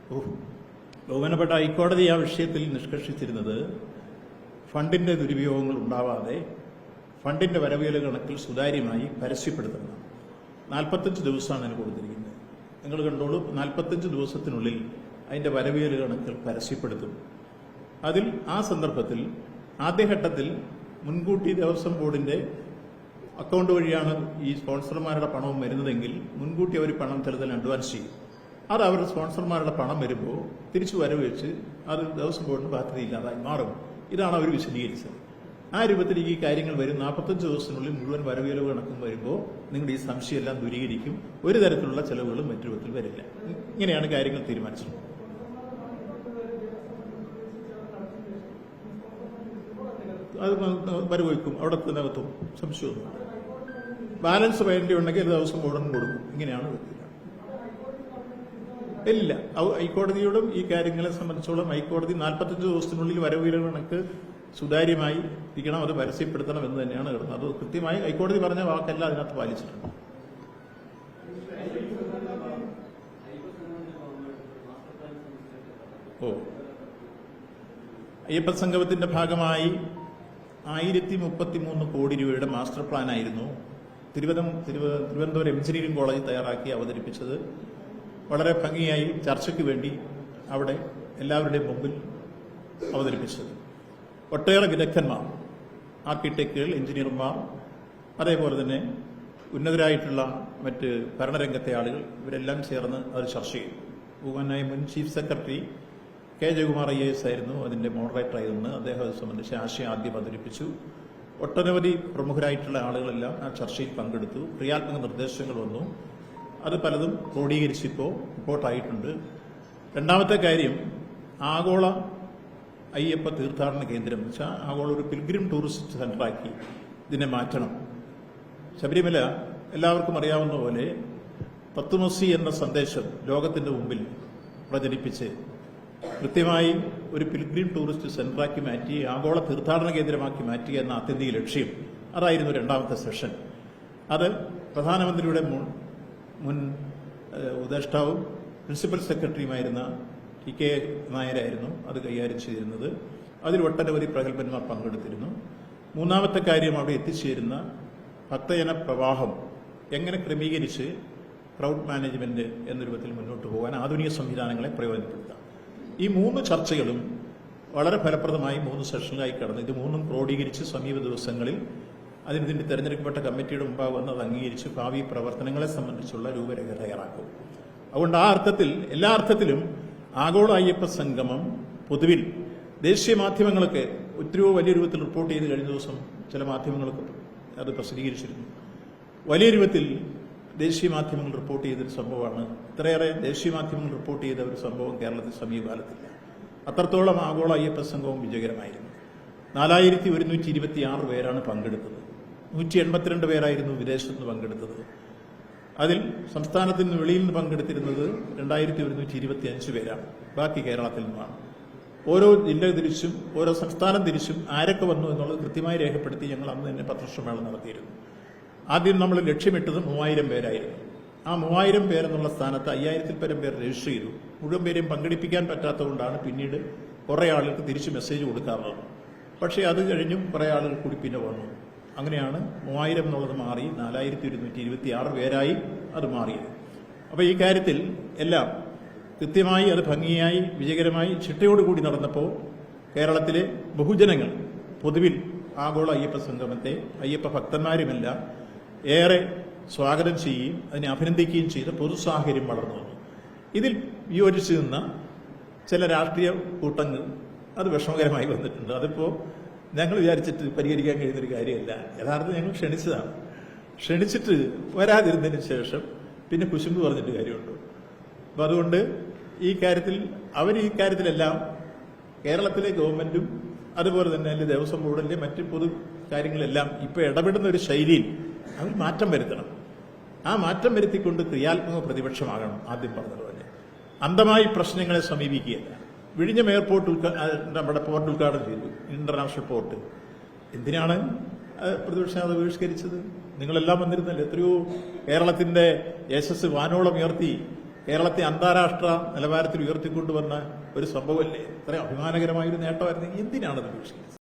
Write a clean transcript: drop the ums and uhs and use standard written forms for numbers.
ബഹുമാനപ്പെട്ട ഹൈക്കോടതി ആ വിഷയത്തിൽ നിഷ്കർഷിച്ചിരുന്നത് ഫണ്ടിന്റെ ദുരുപയോഗങ്ങൾ ഉണ്ടാവാതെ ഫണ്ടിന്റെ വരവേല കണക്കിൽ സുതാര്യമായി പരസ്യപ്പെടുത്തണം. 45 ദിവസമാണ് അതിന് കൊടുത്തിരിക്കുന്നത്. നിങ്ങൾ കണ്ടോളൂ, 45 ദിവസത്തിനുള്ളിൽ അതിന്റെ വരവേല കണക്കുകൾ പരസ്യപ്പെടുത്തും. അതിൽ ആ സന്ദർഭത്തിൽ ആദ്യഘട്ടത്തിൽ മുൻകൂട്ടി ദേവസ്വം ബോർഡിന്റെ അക്കൗണ്ട് വഴിയാണ് ഈ സ്പോൺസർമാരുടെ പണവും വരുന്നതെങ്കിൽ മുൻകൂട്ടി അവർ പണം ചിലതിൽ അഡ്വാൻസ് ചെയ്യും. അത് അവരുടെ സ്പോൺസർമാരുടെ പണം വരുമ്പോൾ തിരിച്ചു വരവെച്ച് അത് ദേവസ്വം ബോർഡിന് ബാധ്യതയില്ലാതായി മാറും. ഇതാണ് അവർ വിശദീകരിച്ചത്. ആ രൂപത്തിൽ ഈ കാര്യങ്ങൾ വരും. 45 ദിവസത്തിനുള്ളിൽ മുഴുവൻ വരവേലവ് കണക്കും വരുമ്പോൾ നിങ്ങളുടെ ഈ സംശയമെല്ലാം ദൂരീകരിക്കും. ഒരു തരത്തിലുള്ള ചെലവുകളും മറ്റു രൂപത്തിൽ വരില്ല. ഇങ്ങനെയാണ് കാര്യങ്ങൾ തീരുമാനിച്ചത്. അത് വരവയ്ക്കും, അവിടെ തന്നെ എത്തും, സംശയമൊന്നും. ബാലൻസ് വേണ്ടി ഉണ്ടെങ്കിൽ ദേവസ്വം ബോർഡിനും കൊടുക്കും. ഇങ്ങനെയാണ് ഇല്ല. ഹൈക്കോടതിയോടും ഈ കാര്യങ്ങളെ സംബന്ധിച്ചോളം ഹൈക്കോടതി 45 ദിവസത്തിനുള്ളിൽ വരവേല കണക്ക് സുതാര്യമായി ഇരിക്കണം, അത് പരസ്യപ്പെടുത്തണം എന്ന് തന്നെയാണ് കിടന്നത്. അത് കൃത്യമായി ഹൈക്കോടതി പറഞ്ഞ വാക്കെല്ലാം അതിനകത്ത് പാലിച്ചിട്ടുണ്ട്. അയ്യപ്പ സംഗമത്തിന്റെ ഭാഗമായി 1033 കോടി രൂപയുടെ മാസ്റ്റർ പ്ലാനായിരുന്നു തിരുവനന്തപുരം എഞ്ചിനീയറിംഗ് കോളേജ് തയ്യാറാക്കി അവതരിപ്പിച്ചത്. വളരെ ഭംഗിയായി ചർച്ചയ്ക്ക് വേണ്ടി അവിടെ എല്ലാവരുടെയും മുമ്പിൽ അവതരിപ്പിച്ചത്. ഒട്ടേറെ വിദഗ്ധന്മാർ, ആർക്കിടെക്റ്റുകൾ, എഞ്ചിനീയർമാർ, അതേപോലെ തന്നെ ഉന്നതരായിട്ടുള്ള മറ്റ് ഭരണരംഗത്തെ ആളുകൾ, ഇവരെല്ലാം ചേർന്ന് അത് ചർച്ച ചെയ്തു. ബഹുമാനായ മുൻ chief secretary K Jayakumar IAS ആയിരുന്നു അതിന്റെ മോഡറേറ്ററായിരുന്നു. അദ്ദേഹം അത് സംബന്ധിച്ച് ആശയം ആദ്യം അവതരിപ്പിച്ചു. ഒട്ടനവധി പ്രമുഖരായിട്ടുള്ള ആളുകളെല്ലാം ആ ചർച്ചയിൽ പങ്കെടുത്തു. ക്രിയാത്മക നിർദ്ദേശങ്ങൾ വന്നു. അത് പലതും ക്രോഡീകരിച്ചിപ്പോൾ റിപ്പോർട്ടായിട്ടുണ്ട്. രണ്ടാമത്തെ കാര്യം, ആഗോള അയ്യപ്പ തീർത്ഥാടന കേന്ദ്രം എന്ന് വെച്ചാൽ ആഗോള ഒരു പിൽഗ്രിം ടൂറിസ്റ്റ് സെന്ററാക്കി ഇതിനെ മാറ്റണം. ശബരിമല എല്ലാവർക്കും അറിയാവുന്ന പോലെ തത്വമസി എന്ന സന്ദേശം ലോകത്തിന്റെ മുമ്പിൽ പ്രചരിപ്പിച്ച് കൃത്യമായി ഒരു പിൽഗ്രിം ടൂറിസ്റ്റ് സെന്ററാക്കി മാറ്റി ആഗോള തീർത്ഥാടന കേന്ദ്രമാക്കി മാറ്റുക എന്ന ആത്യന്തിക ലക്ഷ്യം, അതായിരുന്നു രണ്ടാമത്തെ സെഷൻ. അത് പ്രധാനമന്ത്രിയുടെ മുൻ ഉപദേഷ്ടാവും പ്രിൻസിപ്പൽ സെക്രട്ടറിയുമായിരുന്ന TK നായരായിരുന്നു അത് കൈകാര്യം ചെയ്തിരുന്നത്. അതിൽ ഒട്ടനവധി പ്രഗത്ഭന്മാർ പങ്കെടുത്തിരുന്നു. മൂന്നാമത്തെ കാര്യം, അവിടെ എത്തിച്ചേരുന്ന ഭക്തജന പ്രവാഹം എങ്ങനെ ക്രമീകരിച്ച് ക്രൗഡ് മാനേജ്മെന്റ് എന്ന രൂപത്തിൽ മുന്നോട്ട് പോകാൻ ആധുനിക സംവിധാനങ്ങളെ പ്രയോജനപ്പെടുത്താം. ഈ 3 ചർച്ചകളും വളരെ ഫലപ്രദമായി 3 സെഷനിലായി കടന്നു. ഇത് 3ഉം ക്രോഡീകരിച്ച് സമീപ ദിവസങ്ങളിൽ ഇതിന്റെ തെരഞ്ഞെടുക്കപ്പെട്ട കമ്മിറ്റിയുടെ മുമ്പാകെ വന്ന് അത് അംഗീകരിച്ച് ഭാവി പ്രവർത്തനങ്ങളെ സംബന്ധിച്ചുള്ള രൂപരേഖ തയ്യാറാക്കും. അതുകൊണ്ട് ആ അർത്ഥത്തിൽ, എല്ലാ അർത്ഥത്തിലും ആഗോള അയ്യപ്പ സംഗമം പൊതുവിൽ ദേശീയ മാധ്യമങ്ങളൊക്കെ ഒത്തിരിയോ വലിയ രൂപത്തിൽ റിപ്പോർട്ട് ചെയ്ത് കഴിഞ്ഞ ദിവസം ചില മാധ്യമങ്ങളൊക്കെ അത് പ്രസിദ്ധീകരിച്ചിരുന്നു. വലിയ രൂപത്തിൽ ദേശീയ മാധ്യമങ്ങൾ റിപ്പോർട്ട് ചെയ്തൊരു സംഭവമാണ്. ഇത്രയേറെ ദേശീയ മാധ്യമങ്ങൾ റിപ്പോർട്ട് ചെയ്ത ഒരു സംഭവം കേരളത്തിൽ സമീപകാലത്തില്ല. അത്രത്തോളം ആഗോള അയ്യപ്പ സംഗമം വിജയകരമായിരുന്നു. 4126 പേരാണ് പങ്കെടുത്തത്. 182 പേരായിരുന്നു വിദേശത്ത് നിന്ന് പങ്കെടുത്തത്. അതിൽ സംസ്ഥാനത്തിൽ നിന്ന് വെളിയിൽ നിന്ന് പങ്കെടുത്തിരുന്നത് 2125 പേരാണ്. ബാക്കി കേരളത്തിൽ നിന്നാണ്. ഓരോ ജില്ല തിരിച്ചും ഓരോ സംസ്ഥാനം തിരിച്ചും ആരൊക്കെ വന്നു എന്നുള്ളത് കൃത്യമായി രേഖപ്പെടുത്തി ഞങ്ങൾ അന്ന് തന്നെ പത്രസമ്മേള നടത്തിയിരുന്നു. ആദ്യം നമ്മൾ ലക്ഷ്യമിട്ടത് 3000 പേരായിരുന്നു. ആ 3000 പേരെന്നുള്ള സ്ഥാനത്ത് 5000-ൽ പരം പേർ രജിസ്റ്റർ ചെയ്തു. മുഴുവൻ പേരെയും പങ്കെടുപ്പിക്കാൻ പറ്റാത്തതുകൊണ്ടാണ് പിന്നീട് കുറെ ആളുകൾക്ക് തിരിച്ച് മെസ്സേജ് കൊടുക്കാറുള്ളത്. പക്ഷേ അത് കഴിഞ്ഞും കുറെ ആളുകൾ കൂടി പിന്നെ വന്നു. അങ്ങനെയാണ് 3000 എന്നുള്ളത് മാറി 4126 പേരായി അത് മാറിയത്. അപ്പോൾ ഈ കാര്യത്തിൽ എല്ലാം കൃത്യമായി അത് ഭംഗിയായി വിജയകരമായി ചിട്ടയോടുകൂടി നടന്നപ്പോൾ കേരളത്തിലെ ബഹുജനങ്ങൾ പൊതുവിൽ ആഗോള അയ്യപ്പ സംഗമത്തെ, അയ്യപ്പ ഭക്തന്മാരുമെല്ലാം ഏറെ സ്വാഗതം ചെയ്യുകയും അതിനെ അഭിനന്ദിക്കുകയും ചെയ്ത പൊതു സാഹചര്യം വളർന്നു വന്നു. ഇതിൽ വിയോജിച്ച് നിന്ന ചില രാഷ്ട്രീയ കൂട്ടങ്ങൾ അത് വിഷമകരമായി വന്നിട്ടുണ്ട്. അതിപ്പോൾ ഞങ്ങൾ വിചാരിച്ചിട്ട് പരിഹരിക്കാൻ കഴിയുന്നൊരു കാര്യമല്ല. യഥാർത്ഥം ഞങ്ങൾ ക്ഷണിച്ചതാണ്. ക്ഷണിച്ചിട്ട് വരാതിരുന്നതിന് ശേഷം പിന്നെ കുശുമ്പ് പറഞ്ഞിട്ട് കാര്യമുണ്ട്. അപ്പം അതുകൊണ്ട് ഈ കാര്യത്തിലെല്ലാം കേരളത്തിലെ ഗവൺമെന്റും അതുപോലെ തന്നെ ദേവസ്വം ബോർഡിന്റെ മറ്റ് പൊതു കാര്യങ്ങളെല്ലാം ഇപ്പോൾ ഇടപെടുന്ന ഒരു ശൈലിയിൽ അവർ മാറ്റം വരുത്തണം. ആ മാറ്റം വരുത്തിക്കൊണ്ട് ക്രിയാത്മക പ്രതിപക്ഷമാകണം. ആദ്യം പറഞ്ഞതുപോലെ അന്ധമായി പ്രശ്നങ്ങളെ സമീപിക്കുകയല്ല. വിഴിഞ്ഞം എയർപോർട്ട് നമ്മുടെ പോർട്ട് ഉദ്ഘാടനം ചെയ്തു, ഇന്റർനാഷണൽ പോർട്ട്. എന്തിനാണ് പ്രതിപക്ഷം അത് ബഹിഷ്കരിച്ചത്? നിങ്ങളെല്ലാം വന്നിരുന്നല്ലോ. എത്രയോ കേരളത്തിന്റെ യശസ് വാനോളം ഉയർത്തി കേരളത്തെ അന്താരാഷ്ട്ര നിലവാരത്തിൽ ഉയർത്തിക്കൊണ്ടുവന്ന ഒരു സംഭവമല്ലേ? ഇത്രയും അഭിമാനകരമായൊരു നേട്ടമായിരുന്നെങ്കിൽ എന്തിനാണത് ഉപേക്ഷിക്കുന്നത്?